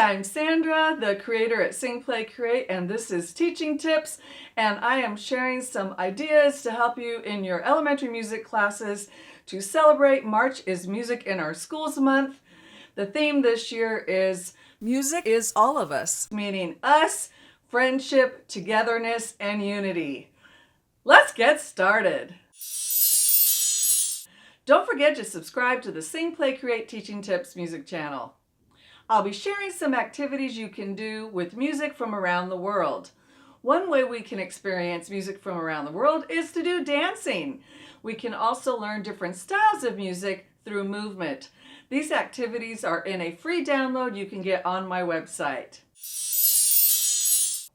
I'm Sandra, the creator at Sing, Play, Create, and this is Teaching Tips, and I am sharing some ideas to help you in your elementary music classes to celebrate March is Music in Our Schools Month. The theme this year is Music is All of Us, meaning us, friendship, togetherness, and unity. Let's get started. Don't forget to subscribe to the Sing, Play, Create Teaching Tips music channel. I'll be sharing some activities you can do with music from around the world. One way we can experience music from around the world is to do dancing. We can also learn different styles of music through movement. These activities are in a free download you can get on my website.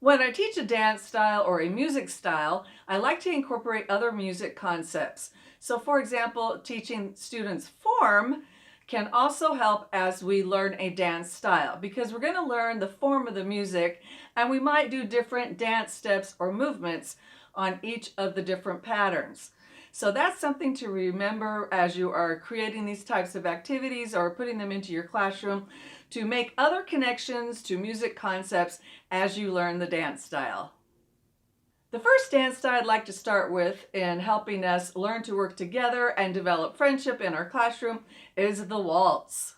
When I teach a dance style or a music style, I like to incorporate other music concepts. So for example, teaching students form can also help as we learn a dance style, because we're going to learn the form of the music and we might do different dance steps or movements on each of the different patterns. So that's something to remember as you are creating these types of activities or putting them into your classroom, to make other connections to music concepts as you learn the dance style. The first dance style I'd like to start with in helping us learn to work together and develop friendship in our classroom is the waltz.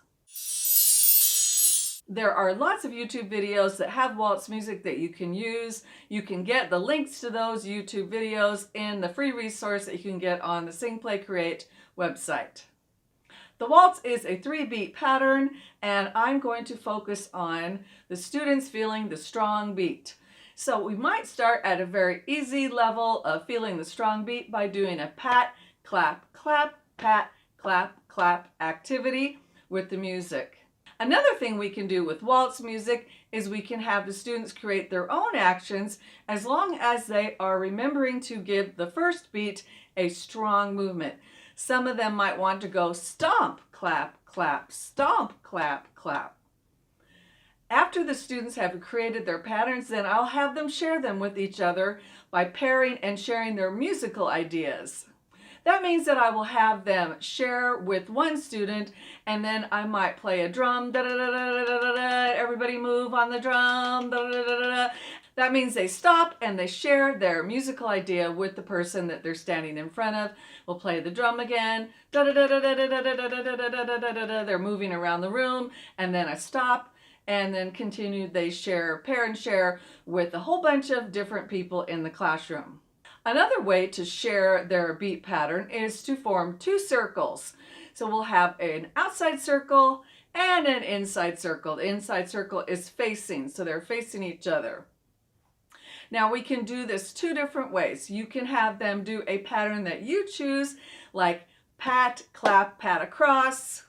There are lots of YouTube videos that have waltz music that you can use. You can get the links to those YouTube videos in the free resource that you can get on the Sing, Play, Create website. The waltz is a 3-beat pattern, and I'm going to focus on the students feeling the strong beat. So we might start at a very easy level of feeling the strong beat by doing a pat, clap, clap, pat, clap, clap activity with the music. Another thing we can do with waltz music is we can have the students create their own actions as long as they are remembering to give the first beat a strong movement. Some of them might want to go stomp, clap, clap, stomp, clap, clap. After the students have created their patterns, then I'll have them share them with each other by pairing and sharing their musical ideas. That means that I will have them share with one student, and then I might play a drum, da da da da da da da, everybody move on the drum, da da da da da. That means they stop and they share their musical idea with the person that they're standing in front of. We'll play the drum again, da da da da da da da da da da da da da da. They're moving around the room, and then I stop. And then continue, they pair and share with a whole bunch of different people in the classroom. Another way to share their beat pattern is to form 2 circles. So we'll have an outside circle and an inside circle. The inside circle is facing, so they're facing each other. Now we can do this 2 different ways. You can have them do a pattern that you choose, like pat, clap, pat across.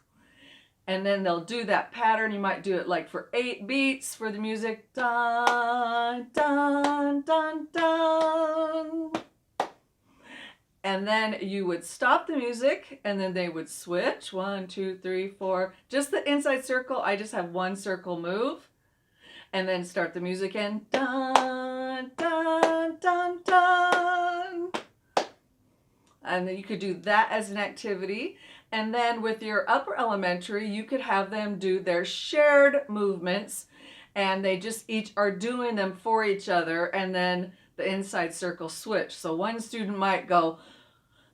And then they'll do that pattern. You might do it like for 8 beats for the music. Dun, dun, dun, dun. And then you would stop the music and then they would switch. 1, 2, 3, 4. Just the inside circle. I just have 1 circle move. And then start the music and dun, dun, dun, dun. And then you could do that as an activity. And then with your upper elementary, you could have them do their shared movements, and they just each are doing them for each other, and then the inside circle switch. So one student might go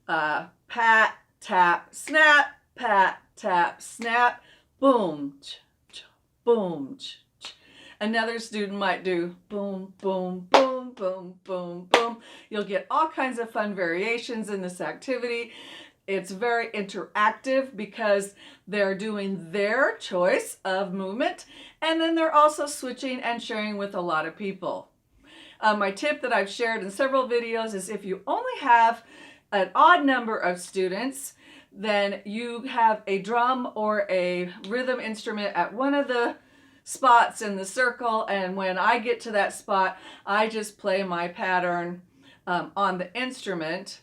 pat, tap, snap, pat, tap, snap, boom, ch, ch, boom, ch, ch. Another student might do boom, boom, boom, boom, boom, boom. You'll get all kinds of fun variations in this activity. It's very interactive because they're doing their choice of movement, and then they're also switching and sharing with a lot of people. My tip that I've shared in several videos is if you only have an odd number of students, then you have a drum or a rhythm instrument at one of the spots in the circle, and when I get to that spot, I just play my pattern on the instrument.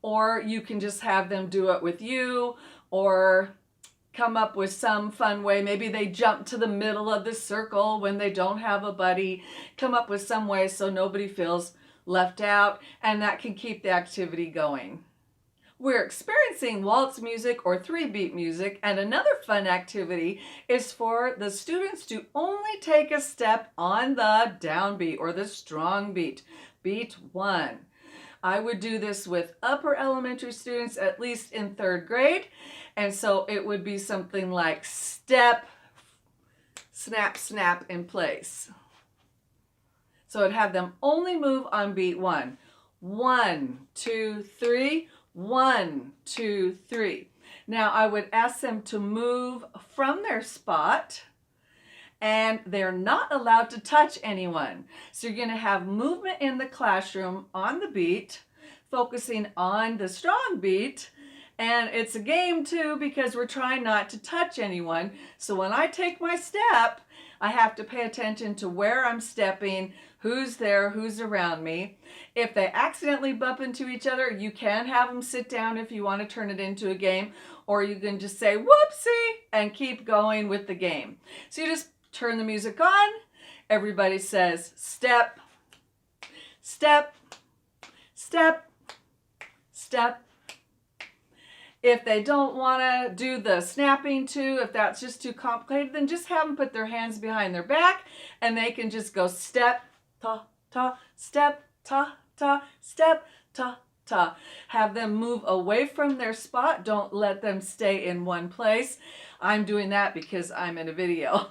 Or you can just have them do it with you, or come up with some fun way. Maybe they jump to the middle of the circle when they don't have a buddy. Come up with some way so nobody feels left out, and that can keep the activity going. We're experiencing waltz music or 3-beat music, and another fun activity is for the students to only take a step on the downbeat or the strong beat, beat 1. I would do this with upper elementary students, at least in 3rd grade, and so it would be something like step, snap, snap in place. So I'd have them only move on beat 1. 1, 2, 3. 1, 2, 3. Now I would ask them to move from their spot, and they're not allowed to touch anyone. So you're going to have movement in the classroom on the beat, focusing on the strong beat. And it's a game too, because we're trying not to touch anyone. So when I take my step, I have to pay attention to where I'm stepping, who's there, who's around me. If they accidentally bump into each other, you can have them sit down if you want to turn it into a game, or you can just say whoopsie and keep going with the game. So you just turn the music on, everybody says step, step, step, step. If they don't want to do the snapping too, if that's just too complicated, then just have them put their hands behind their back and they can just go step, ta, ta, step, ta, ta, step, ta, ta. Have them move away from their spot. Don't let them stay in one place. I'm doing that because I'm in a video.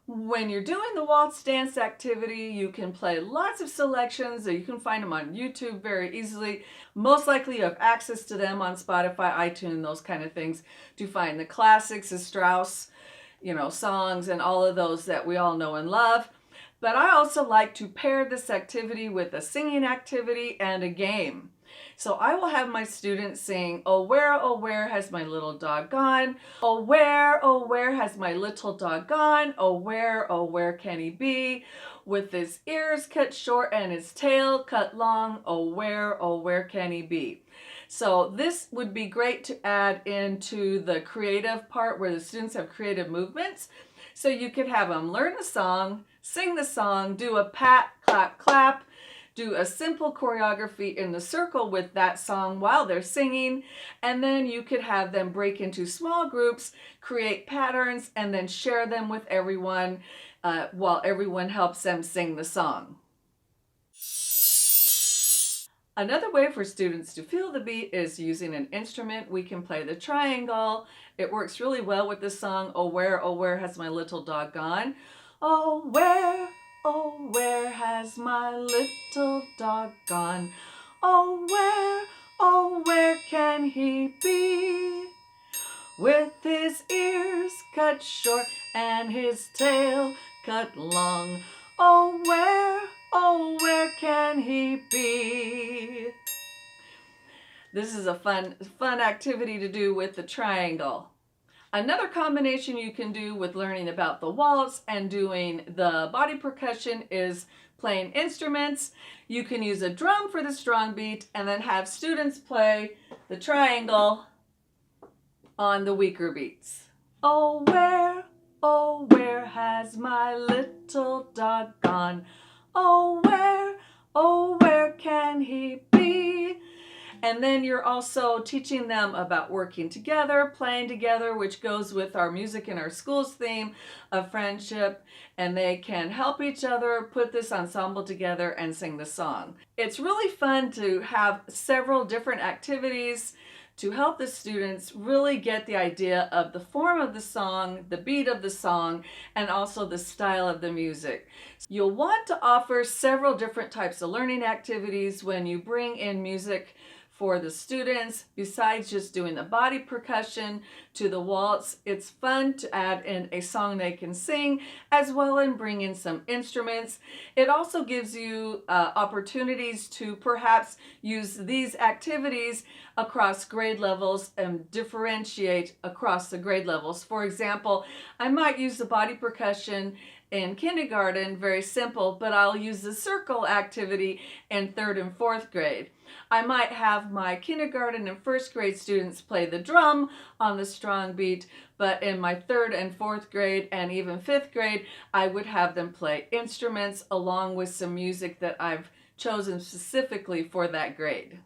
When you're doing the waltz dance activity, you can play lots of selections. You can find them on YouTube very easily. Most likely you have access to them on Spotify, iTunes, those kind of things, to find the classics, the Strauss, songs and all of those that we all know and love. But I also like to pair this activity with a singing activity and a game. So I will have my students sing, oh where has my little dog gone? Oh where has my little dog gone? Oh where can he be? With his ears cut short and his tail cut long, oh where can he be? So this would be great to add into the creative part where the students have creative movements. So you could have them learn the song, sing the song, do a pat, clap, clap, do a simple choreography in the circle with that song while they're singing, and then you could have them break into small groups, create patterns, and then share them with everyone while everyone helps them sing the song. Another way for students to feel the beat is using an instrument. We can play the triangle. It works really well with the song, oh where has my little dog gone? Oh where has my little dog gone? Oh where can he be? With his ears cut short and his tail cut long. Oh where can he be? This is a fun activity to do with the triangle. Another combination you can do with learning about the waltz and doing the body percussion is playing instruments. You can use a drum for the strong beat and then have students play the triangle on the weaker beats. Oh where has my little dog gone? Oh where can he be? And then you're also teaching them about working together, playing together, which goes with our Music in Our Schools theme of friendship. And they can help each other put this ensemble together and sing the song. It's really fun to have several different activities to help the students really get the idea of the form of the song, the beat of the song, and also the style of the music. You'll want to offer several different types of learning activities when you bring in music for the students. Besides just doing the body percussion to the waltz, it's fun to add in a song they can sing as well and bring in some instruments. It also gives you opportunities to perhaps use these activities across grade levels and differentiate across the grade levels. For example, I might use the body percussion in kindergarten, very simple, but I'll use the circle activity in 3rd and 4th grade. I might have my kindergarten and 1st grade students play the drum on the strong beat, but in my 3rd and 4th grade and even 5th grade, I would have them play instruments along with some music that I've chosen specifically for that grade.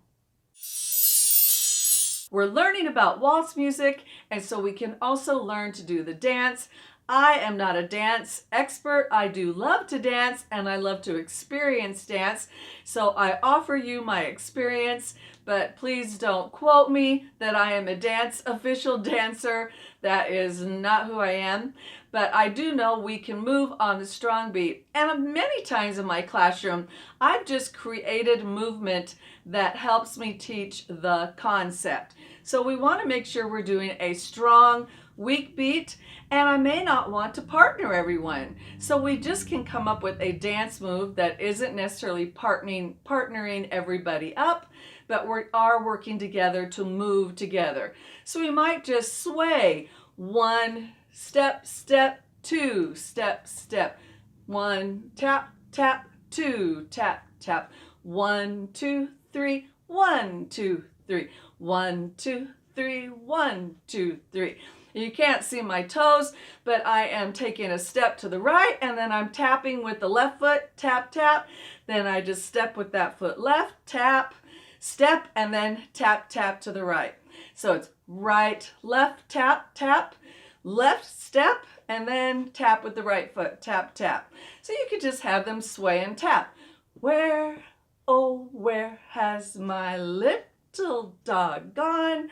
We're learning about waltz music, and so we can also learn to do the dance. I am not a dance expert. I do love to dance, and I love to experience dance. So I offer you my experience, but please don't quote me that I am a official dancer. That is not who I am. But I do know we can move on the strong beat. And many times in my classroom, I've just created movement that helps me teach the concept. So we want to make sure we're doing a strong, weak beat, and I may not want to partner everyone. So we just can come up with a dance move that isn't necessarily partnering everybody up, but we are working together to move together. So we might just sway 1 step, step, 2 step, step, 1 tap, tap, 2 tap, tap, 1, 2, 3, 1, 2, 3, 1, 2, 3, 1, 2, 3. You can't see my toes, but I am taking a step to the right, and then I'm tapping with the left foot, tap, tap. Then I just step with that foot left, tap, step, and then tap, tap to the right. So it's right, left, tap, tap, left step, and then tap with the right foot, tap, tap. So you could just have them sway and tap. Where, oh, where has my little dog gone?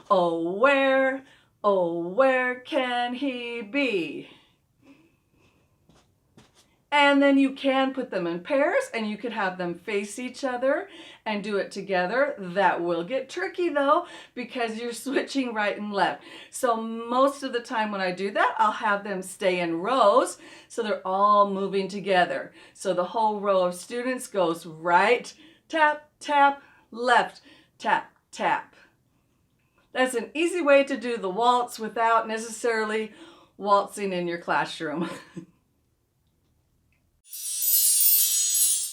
Oh, where can he be? And then you can put them in pairs, and you could have them face each other and do it together. That will get tricky though, because you're switching right and left. So most of the time when I do that, I'll have them stay in rows so they're all moving together. So the whole row of students goes right, tap, tap, left, tap, tap. That's an easy way to do the waltz without necessarily waltzing in your classroom.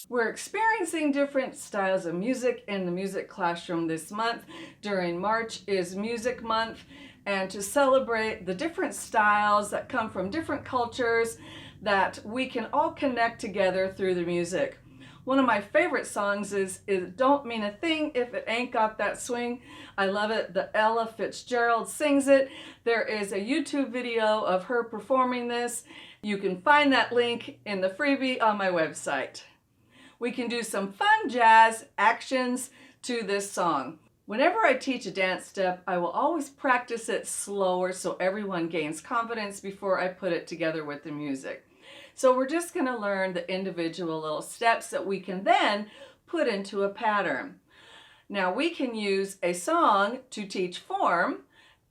We're experiencing different styles of music in the music classroom this month. During March is Music Month, and to celebrate the different styles that come from different cultures that we can all connect together through the music. One of my favorite songs is It Don't Mean a Thing If It Ain't Got That Swing. I love it. The Ella Fitzgerald sings it. There is a YouTube video of her performing this. You can find that link in the freebie on my website. We can do some fun jazz actions to this song. Whenever I teach a dance step, I will always practice it slower so everyone gains confidence before I put it together with the music. So we're just going to learn the individual little steps that we can then put into a pattern. Now we can use a song to teach form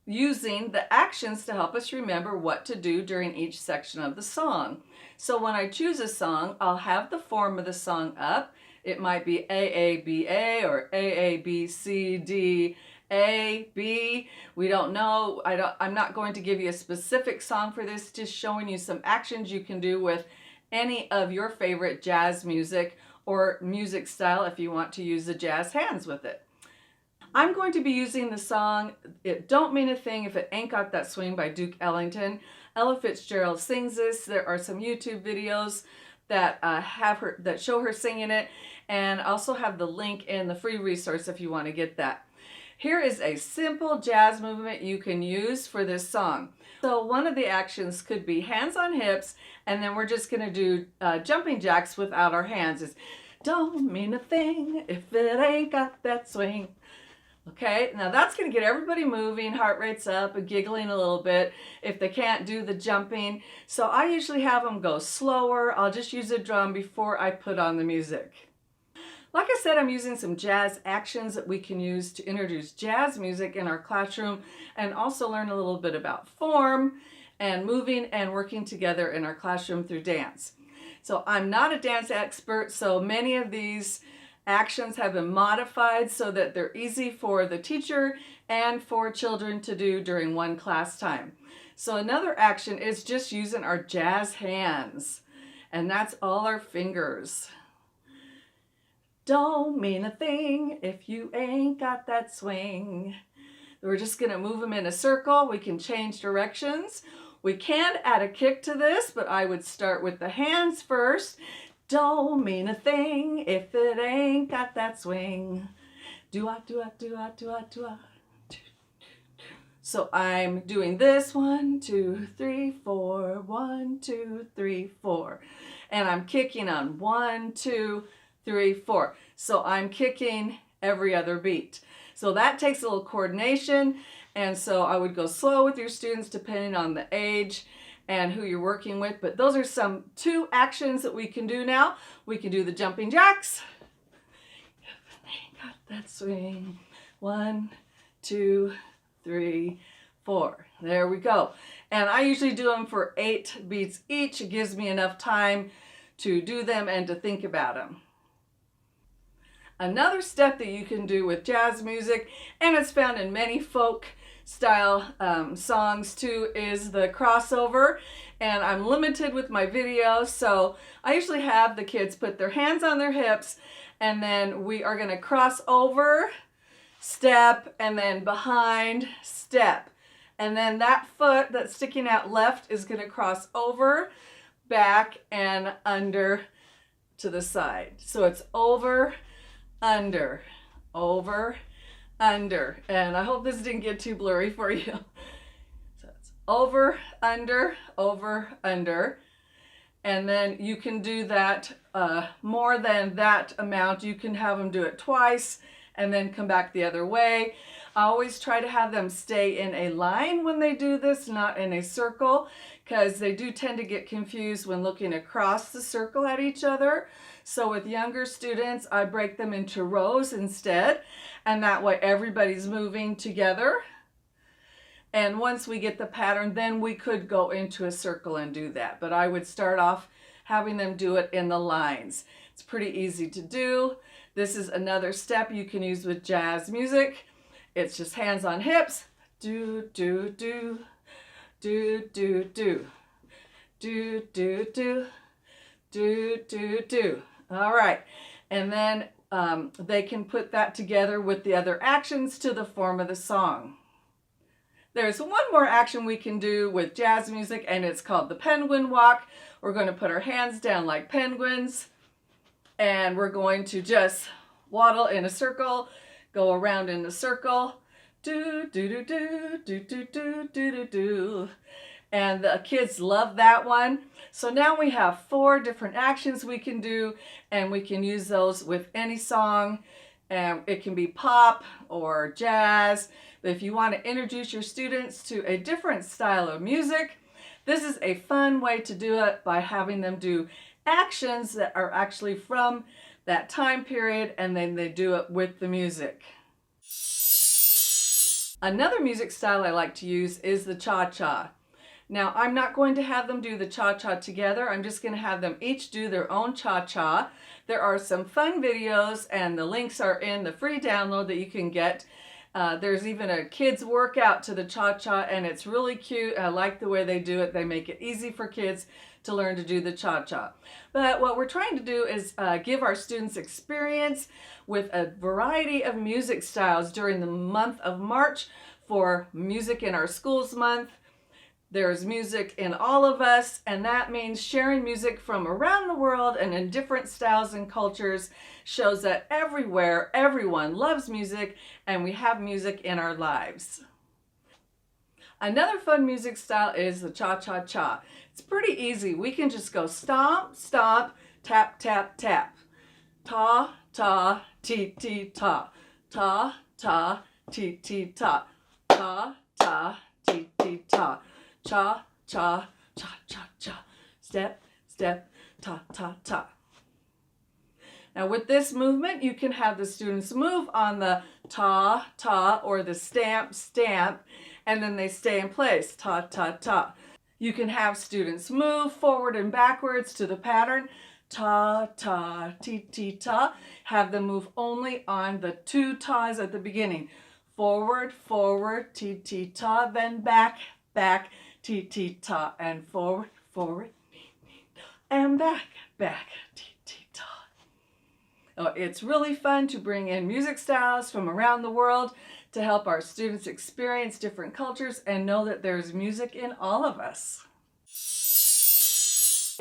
using the actions to help us remember what to do during each section of the song. So when I choose a song, I'll have the form of the song up. It might be AABA or AABCD. A, B, we don't know. I'm not going to give you a specific song for this, just showing you some actions you can do with any of your favorite jazz music or music style if you want to use the jazz hands with it. I'm going to be using the song It Don't Mean a Thing If It Ain't Got That Swing by Duke Ellington. Ella Fitzgerald sings this. There are some YouTube videos that that show her singing it, and also have the link in the free resource if you want to get that. Here is a simple jazz movement you can use for this song. So one of the actions could be hands on hips, and then we're just going to do jumping jacks without our hands. It's don't mean a thing if it ain't got that swing. Okay, now that's going to get everybody moving, heart rates up, and giggling a little bit if they can't do the jumping. So I usually have them go slower. I'll just use a drum before I put on the music. Like I said, I'm using some jazz actions that we can use to introduce jazz music in our classroom and also learn a little bit about form and moving and working together in our classroom through dance. So I'm not a dance expert, so many of these actions have been modified so that they're easy for the teacher and for children to do during one class time. So another action is just using our jazz hands, and that's all our fingers. Don't mean a thing if you ain't got that swing. We're just going to move them in a circle. We can change directions. We can add a kick to this, but I would start with the hands first. don't mean a thing if it ain't got that swing. Do-ah, do-ah, do-ah, do-ah, do-ah. So I'm doing this 1, 2, 3, 4, 1, 2, 3, 4. And I'm kicking on 1, 2, 3, 4. So I'm kicking every other beat. So that takes a little coordination. And so I would go slow with your students depending on the age and who you're working with. But those are two actions that we can do now. We can do the jumping jacks. Got that swing. 1, 2, 3, 4. There we go. And I usually do them for 8 beats each. It gives me enough time to do them and to think about them. Another step that you can do with jazz music, and it's found in many folk style songs too, is the crossover. And I'm limited with my video, so I usually have the kids put their hands on their hips, and then we are going to cross over, step, and then behind, step. And then that foot that's sticking out left is going to cross over, back, and under to the side. So it's over, under, over, under. And I hope this didn't get too blurry for you. So it's over, under, under. And then you can do that more than that amount. You can have them do it twice and then come back the other way. I always try to have them stay in a line when they do this, not in a circle, because they do tend to get confused when looking across the circle at each other. So with younger students, I break them into rows instead, and that way everybody's moving together. And once we get the pattern, then we could go into a circle and do that. But I would start off having them do it in the lines. It's pretty easy to do. This is another step you can use with jazz music. It's just hands on hips. Do, do, do. Do, do, do. Do, do, do. Do, do, do. All right. And then they can put that together with the other actions to the form of the song. There's one more action we can do with jazz music, and it's called the penguin walk. We're going to put our hands down like penguins, and we're going to just waddle in a circle, go around in a circle, do, do, do, do, do, do, do, do, do, do. And the kids love that one. So now we have 4 different actions we can do, and we can use those with any song. It can be pop or jazz. But if you want to introduce your students to a different style of music, this is a fun way to do it by having them do actions that are actually from that time period, and then they do it with the music. Another music style I like to use is the cha-cha. Now, I'm not going to have them do the cha-cha together. I'm just going to have them each do their own cha-cha. There are some fun videos, and the links are in the free download that you can get. There's even a kids workout to the cha-cha, and it's really cute. I like the way they do it. They make it easy for kids to learn to do the cha-cha. But what we're trying to do is give our students experience with a variety of music styles during the month of March for Music in Our Schools Month. There's music in all of us, and that means sharing music from around the world and in different styles and cultures shows that everywhere, everyone loves music, and we have music in our lives. Another fun music style is the cha-cha-cha. It's pretty easy. We can just go stomp, stomp, tap, tap, tap. Ta, ta, ti, ti, ta. Ta, ta, ti, ti, ta. Ta, ta, ti, ti, ta. Cha, cha, cha, cha, cha. Step, step, ta, ta, ta. Now with this movement, you can have the students move on the ta, ta, or the stamp, stamp, and then they stay in place, ta, ta, ta. You can have students move forward and backwards to the pattern, ta, ta, ti, ti, ta. Have them move only on the 2 tas at the beginning. Forward, forward, ti, ti, ta, then back, back, ti, ti, ta, and forward, forward, and back, back, ti, ti, ta. Oh, it's really fun to bring in music styles from around the world to help our students experience different cultures and know that there's music in all of us.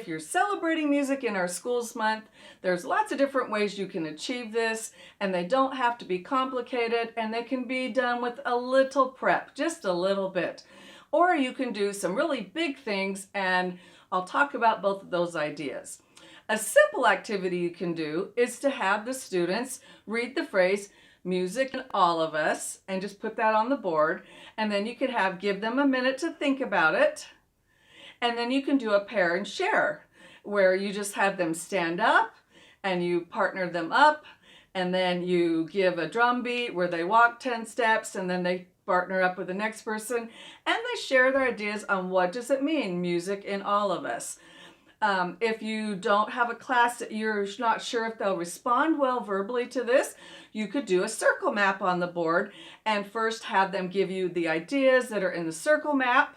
If you're celebrating music in our schools month, there's lots of different ways you can achieve this, and they don't have to be complicated, and they can be done with a little prep, just a little bit. Or you can do some really big things, and I'll talk about both of those ideas. A simple activity you can do is to have the students read the phrase "music in all of us" and just put that on the board, and then you can give them a minute to think about it, and then you can do a pair and share where you just have them stand up and you partner them up, and then you give a drum beat where they walk 10 steps, and then they partner up with the next person, and they share their ideas on what does it mean, music in all of us. If you don't have a class that you're not sure if they'll respond well verbally to this, you could do a circle map on the board and first have them give you the ideas that are in the circle map,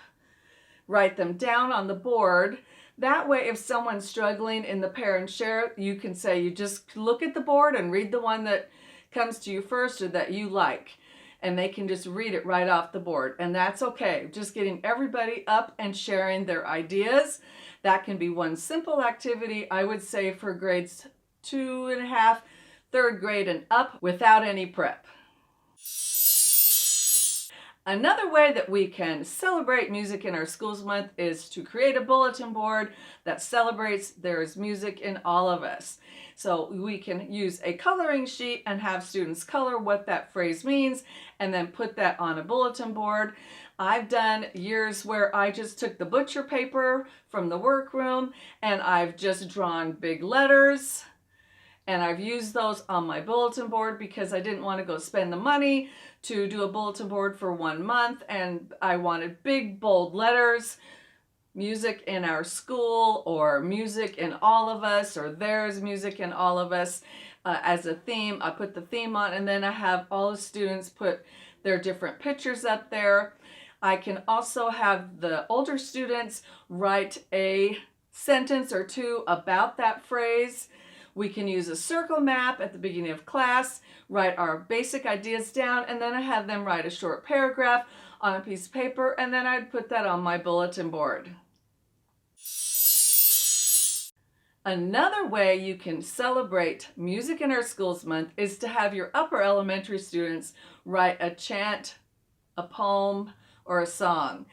write them down on the board. That way, if someone's struggling in the pair and share, you can say, you just look at the board and read the one that comes to you first or that you like. And they can just read it right off the board. And that's okay. Just getting everybody up and sharing their ideas. That can be one simple activity, I would say, for grades 2.5, 3rd grade and up without any prep. Another way that we can celebrate music in our schools month is to create a bulletin board that celebrates there is music in all of us. So we can use a coloring sheet and have students color what that phrase means and then put that on a bulletin board. I've done years where I just took the butcher paper from the workroom and I've just drawn big letters, and I've used those on my bulletin board because I didn't want to go spend the money to do a bulletin board for 1 month, and I wanted big bold letters, music in our school, or music in all of us, or there's music in all of us as a theme. I put the theme on, and then I have all the students put their different pictures up there. I can also have the older students write a sentence or two about that phrase. We can use a circle map at the beginning of class, write our basic ideas down, and then I have them write a short paragraph on a piece of paper, and then I'd put that on my bulletin board. Another way you can celebrate Music in Our Schools Month is to have your upper elementary students write a chant, a poem, or a song.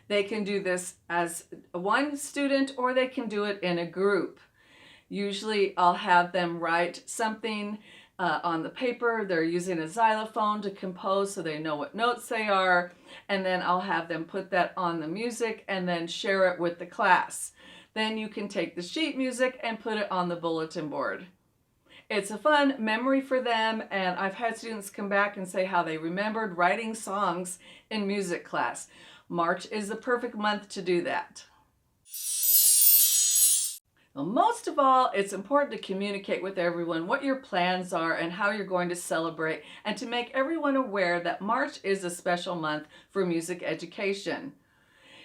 They can do this as one student, or they can do it in a group. Usually I'll have them write something on the paper. They're using a xylophone to compose so they know what notes they are, and then I'll have them put that on the music and then share it with the class. Then you can take the sheet music and put it on the bulletin board. It's a fun memory for them, and I've had students come back and say how they remembered writing songs in music class. March is the perfect month to do that. Well, most of all, it's important to communicate with everyone what your plans are and how you're going to celebrate, and to make everyone aware that March is a special month for music education.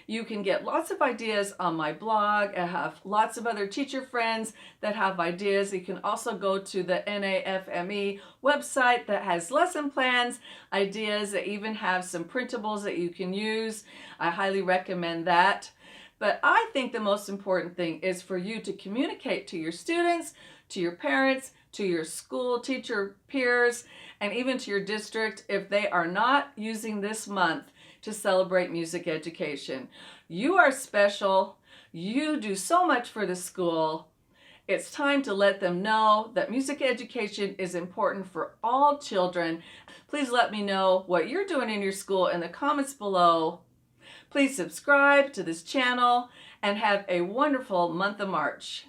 You can get lots of ideas on my blog. I have lots of other teacher friends that have ideas. You can also go to the NAFME website that has lesson plans, ideas, that even have some printables that you can use. I highly recommend that. But I think the most important thing is for you to communicate to your students, to your parents, to your school teacher peers, and even to your district if they are not using this month to celebrate music education. You are special. You do so much for the school. It's time to let them know that music education is important for all children. Please let me know what you're doing in your school in the comments below. Please subscribe to this channel and have a wonderful month of March.